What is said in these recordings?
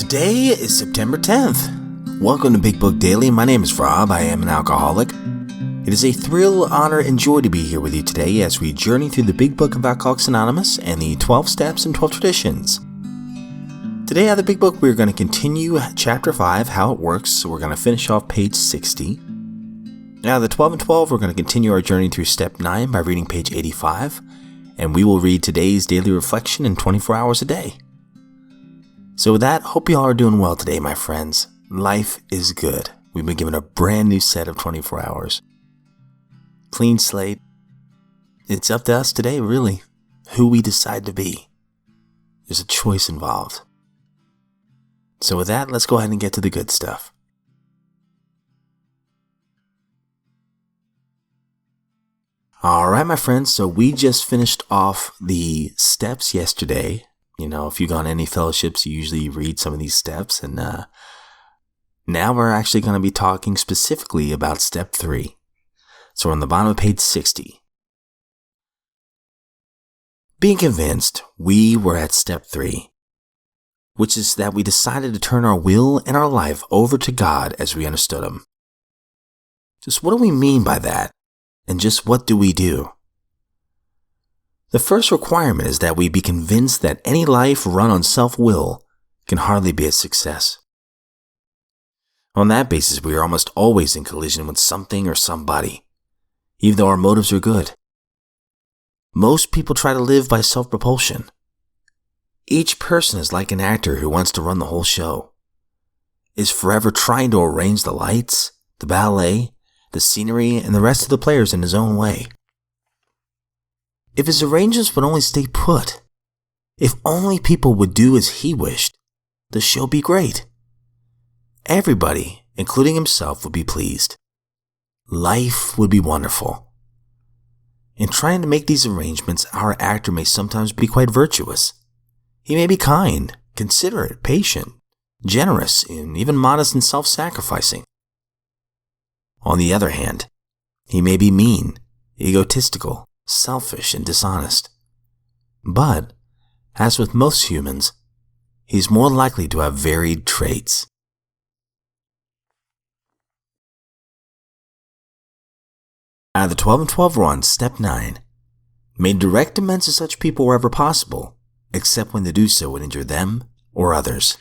Today is September 10th. Welcome to Big Book Daily. My name is Rob. I am an alcoholic. It is a thrill, honor, and joy to be here with you today as we journey through the Big Book of Alcoholics Anonymous and the 12 Steps and 12 Traditions. Today out of the Big Book, we're going to continue Chapter 5, How It Works, so we're going to finish off page 60. Now, the 12 and 12, we're going to continue our journey through Step 9 by reading page 85, and we will read today's daily reflection in 24 hours a day. So with that, hope you all are doing well today, my friends. Life is good. We've been given a brand new set of 24 hours. Clean slate. It's up to us today, really, who we decide to be. There's a choice involved. So with that, let's go ahead and get to the good stuff. Alright, my friends, so we just finished off the steps yesterday. You know, if you've gone to any fellowships, you usually read some of these steps. And now we're actually going to be talking specifically about Step 3. So we're on the bottom of page 60. Being convinced, we were at Step 3, which is that we decided to turn our will and our life over to God as we understood Him. Just what do we mean by that? And just what do we do? The first requirement is that we be convinced that any life run on self-will can hardly be a success. On that basis, we are almost always in collision with something or somebody, even though our motives are good. Most people try to live by self-propulsion. Each person is like an actor who wants to run the whole show, is forever trying to arrange the lights, the ballet, the scenery, and the rest of the players in his own way. If his arrangements would only stay put, if only people would do as he wished, the show'd be great. Everybody, including himself, would be pleased. Life would be wonderful. In trying to make these arrangements, our actor may sometimes be quite virtuous. He may be kind, considerate, patient, generous, and even modest and self-sacrificing. On the other hand, he may be mean, egotistical, selfish, and dishonest. But, as with most humans, he's more likely to have varied traits. Out of the 12 and 12 run, Step 9, made direct amends to such people wherever possible, except when to do so would injure them or others.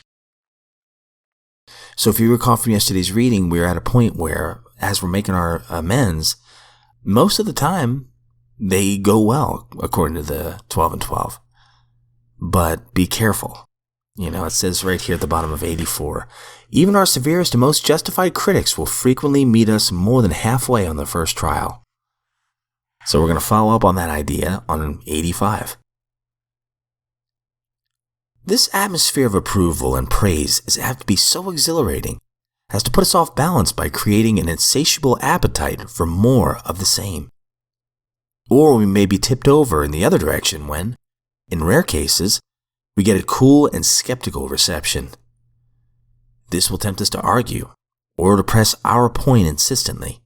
So if you recall from yesterday's reading, we're at a point where, as we're making our amends, most of the time, they go well, according to the 12 and 12. But be careful. You know, it says right here at the bottom of 84, even our severest and most justified critics will frequently meet us more than halfway on the first trial. So we're going to follow up on that idea on 85. This atmosphere of approval and praise is apt to be so exhilarating as to put us off balance by creating an insatiable appetite for more of the same. Or we may be tipped over in the other direction when, in rare cases, we get a cool and skeptical reception. This will tempt us to argue, or to press our point insistently.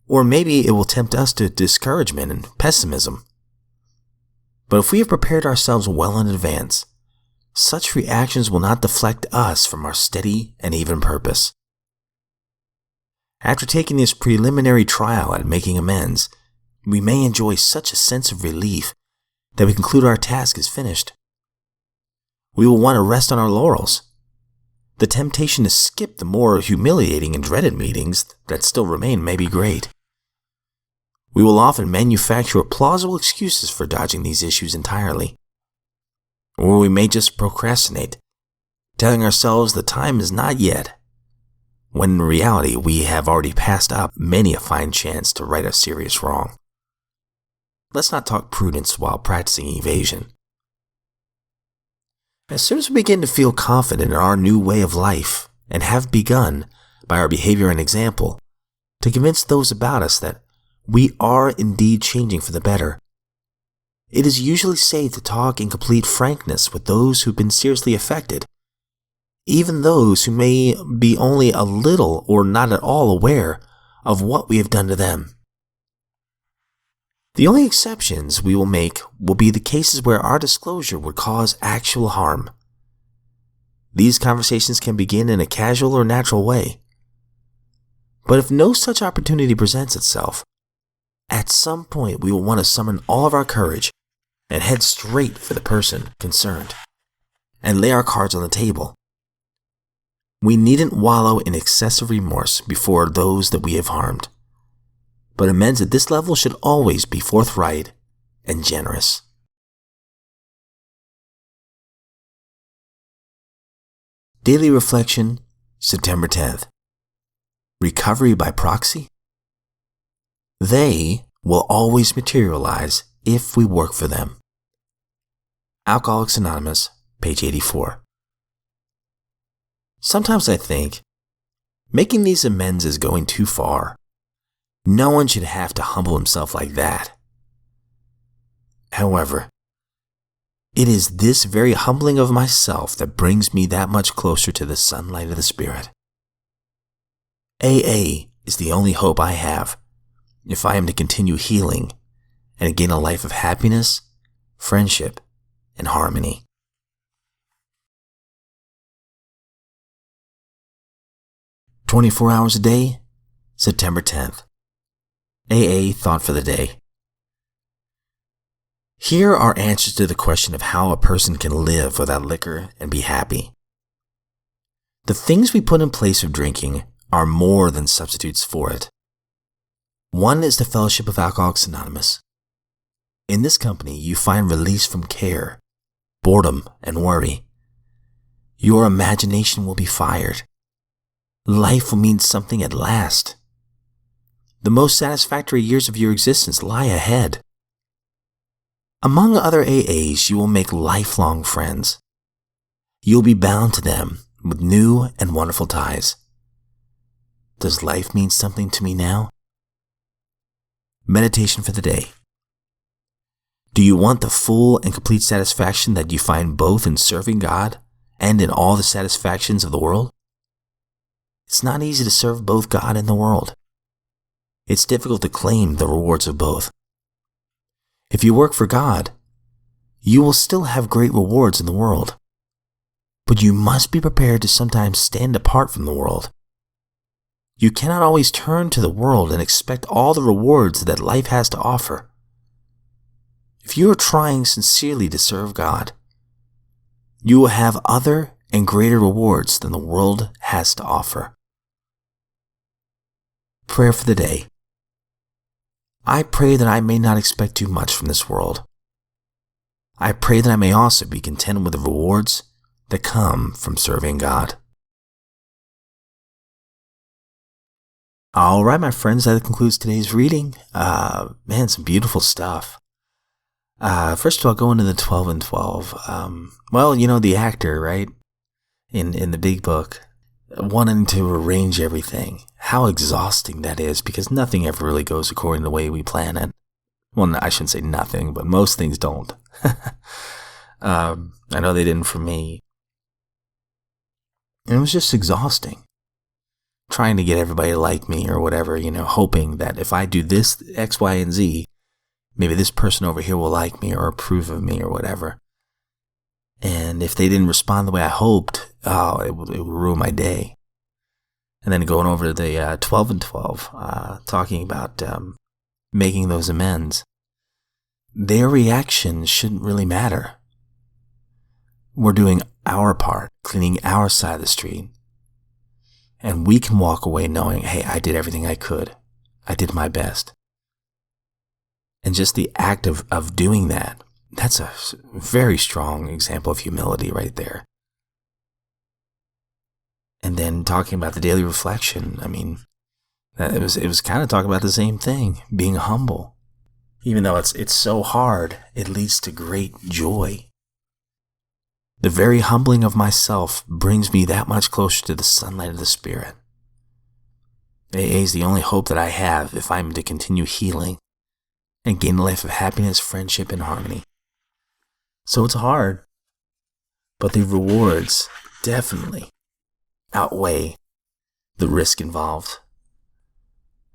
Or maybe it will tempt us to discouragement and pessimism. But if we have prepared ourselves well in advance, such reactions will not deflect us from our steady and even purpose. After taking this preliminary trial at making amends, we may enjoy such a sense of relief that we conclude our task is finished. We will want to rest on our laurels. The temptation to skip the more humiliating and dreaded meetings that still remain may be great. We will often manufacture plausible excuses for dodging these issues entirely. Or we may just procrastinate, telling ourselves the time is not yet, when in reality we have already passed up many a fine chance to right a serious wrong. Let's not talk prudence while practicing evasion. As soon as we begin to feel confident in our new way of life and have begun, by our behavior and example, to convince those about us that we are indeed changing for the better, it is usually safe to talk in complete frankness with those who've been seriously affected, even those who may be only a little or not at all aware of what we have done to them. The only exceptions we will make will be the cases where our disclosure would cause actual harm. these conversations can begin in a casual or natural way. But if no such opportunity presents itself, at some point we will want to summon all of our courage and head straight for the person concerned and lay our cards on the table. We needn't wallow in excessive remorse before those that we have harmed, but amends at this level should always be forthright and generous. Daily Reflection, September 10th. Recovery by proxy? They will always materialize if we work for them. Alcoholics Anonymous, page 84. Sometimes I think, making these amends is going too far. No one should have to humble himself like that. However, it is this very humbling of myself that brings me that much closer to the sunlight of the Spirit. AA is the only hope I have if I am to continue healing and gain a life of happiness, friendship, and harmony. "24 hours a day, September 10th. AA Thought for the Day. Here are answers to the question of how a person can live without liquor and be happy. The things we put in place of drinking are more than substitutes for it. One is the Fellowship of Alcoholics Anonymous. In this company, you find release from care, boredom, and worry. Your imagination will be fired. Life will mean something at last. The most satisfactory years of your existence lie ahead. Among other AAs, you will make lifelong friends. You'll be bound to them with new and wonderful ties. Does life mean something to me now? Meditation for the day. Do you want the full and complete satisfaction that you find both in serving God and in all the satisfactions of the world? It's not easy to serve both God and the world. It's difficult to claim the rewards of both. If you work for God, you will still have great rewards in the world. But you must be prepared to sometimes stand apart from the world. You cannot always turn to the world and expect all the rewards that life has to offer. If you are trying sincerely to serve God, you will have other and greater rewards than the world has to offer. Prayer for the day. I pray that I may not expect too much from this world. I pray that I may also be content with the rewards that come from serving God. All right, my friends, that concludes today's reading. Man, some beautiful stuff. First of all, going to the 12 and 12. Well, you know, the actor, right? In the big book, wanting to arrange everything. How exhausting that is, because nothing ever really goes according to the way we plan it. Well, I shouldn't say nothing, but most things don't. I know they didn't for me. And it was just exhausting. Trying to get everybody to like me or whatever, you know, hoping that if I do this, X, Y, and Z, maybe this person over here will like me or approve of me or whatever. And if they didn't respond the way I hoped, it would ruin my day. And then going over to the 12 and 12, talking about making those amends. Their reaction shouldn't really matter. We're doing our part, cleaning our side of the street. And we can walk away knowing, hey, I did everything I could. I did my best. And just the act of doing that, that's a very strong example of humility right there. And then talking about the daily reflection, I mean, it was kind of talking about the same thing, being humble. Even though it's so hard, it leads to great joy. The very humbling of myself brings me that much closer to the sunlight of the Spirit. AA is the only hope that I have if I'm to continue healing and gain a life of happiness, friendship, and harmony. So it's hard, but the rewards definitely outweigh the risk involved.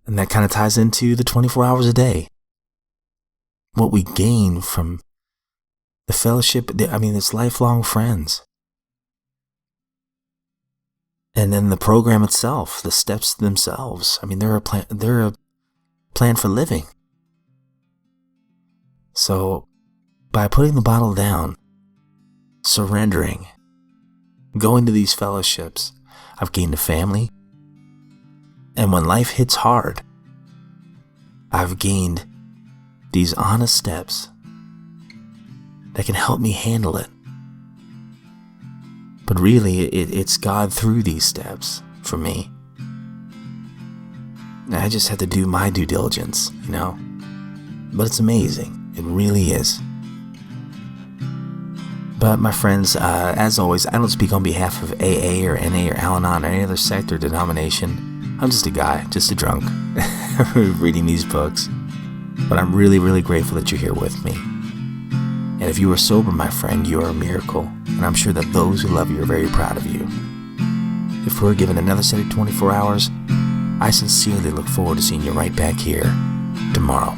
And that kind of ties into the 24 hours a day. What we gain from the fellowship, it's lifelong friends. And then the program itself, the steps themselves. I mean, they're a plan for living. So by putting the bottle down, surrendering, going to these fellowships, I've gained a family. And when life hits hard, I've gained these honest steps that can help me handle it. But really, it's God through these steps for me. I just have to do my due diligence, But it's amazing. It really is. But my friends, as always, I don't speak on behalf of AA or NA or Al-Anon or any other sect or denomination. I'm just a guy, just a drunk, reading these books. But I'm really, really grateful that you're here with me. And if you are sober, my friend, you are a miracle. And I'm sure that those who love you are very proud of you. If we're given another set of 24 hours, I sincerely look forward to seeing you right back here tomorrow.